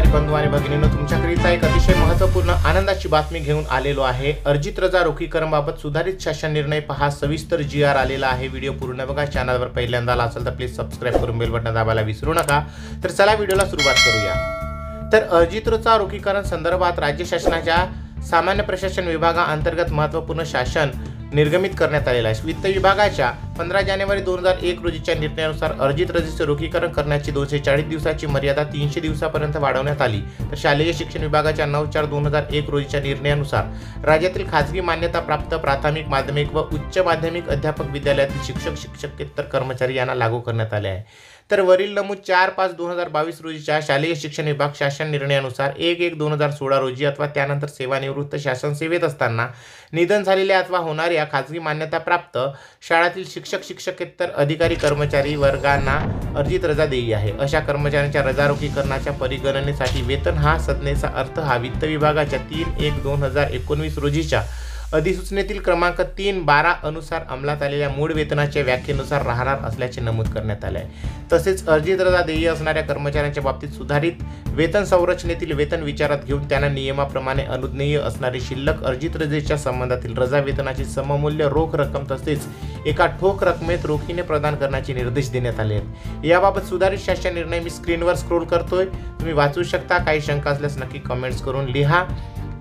बंधू आणि भगिनींनो, तुमच्याकरिता एक अतिशय महत्त्वपूर्ण आनंदाची बातमी घेऊन आलेलो आहे। अर्जित रजा रोखीकरणाबाबत सुधारित शासन निर्णय पहा, सविस्तर GR आलेला आहे। व्हिडिओ पूर्ण बघा। चॅनलवर पहिल्यांदा आला असेल तर प्लीज सबस्क्राइब करून बेल बटन दाबायला विसरू नका। तर चला व्हिडिओला सुरुवात करूया। तर अर्जित रजा रोखीकरण संदर्भात राज्य शासनाच्या सामान्य प्रशासन विभागाअंतर्गत महत्त्वपूर्ण शासन निर्गमित करण्यात आलेला आहे। वित्त विभागाच्या 15 जानेवारी 2001 रोजीच्या निर्णयानुसार अर्जित रजेचे रोखीकरण करण्याची 240 दिवसाची मर्यादा 300 दिवसापर्यंत वाढवण्यात आली। तर शालेय शिक्षण विभागाच्या 9/4/2001 रोजीच्या निर्णयानुसार राज्यातील खाजगी मान्यता प्राप्त प्राथमिक, माध्यमिक व उच्च माध्यमिक अध्यापक विद्यालयातील शिक्षक, शिक्षकेतर कर्मचारी यांना लागू करण्यात आले आहे। तर वरील नमूद 4/5/2022 रोजीच्या शालेय शिक्षण विभाग शासन निर्णयानुसार 1/1/2016 रोजी अथवा त्यानंतर सेवानिवृत्त शासन सेवेत असताना निधन झालेल्या अथवा होणाऱ्या खाजगी मान्यता प्राप्त शाळातील शिक्षक, शिक्षकेतर अधिकारी कर्मचारी वर्गांना अर्जित रजा देई आहे। अशा कर्मचाऱ्यांच्या रजा रोखीकरणाच्या परिगणनेसाठी वेतन हा संज्ञेचा अर्थ हा वित्त विभागाच्या 3/1/2019 रोजीच्या अधिसूचनेतील क्रमांक 3/12 अनुसार अंमलात आलेल्या मूळ वेतनाच्या व्याख्येनुसार राहणार असल्याचे नमूद करण्यात आले आहे। तसेच अर्जित रजा देय असणाऱ्या कर्मचाऱ्यांच्या बाबतीत सुधारित वेतन संरचनेतील वेतन विचारात घेऊन त्यांना नियमाप्रमाणे अनुज्ञेय असणारी शिल्लक अर्जित रजेच्या संबंधातील रजा वेतनाची सममूल्य रोख रक्कम तसेच एका ठोक रकमेत रोखीने प्रदान करण्याचे निर्देश देण्यात आले आहेत। याबाबत सुधारित शासन निर्णय मी स्क्रीनवर स्क्रोल करतोय, तुम्ही वाचू शकता। काही शंका असल्यास नक्की कमेंट्स करून लिहा।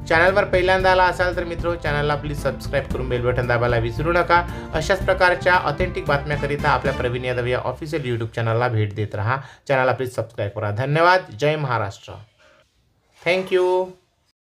चॅनलवर पहिल्यांदा आला असाल तर मित्रो चॅनलला प्लीज सबस्क्राइब करून बेल बटन दाबायला विसरू नका। अशाच प्रकारच्या ऑथेंटिक बातम्याकरिता आपल्या प्रवीण यादव या ऑफिशियल यूट्यूब चॅनलला भेट देत राहा। चॅनलला प्लीज सबस्क्राइब करा। धन्यवाद। जय महाराष्ट्र। थँक्यू।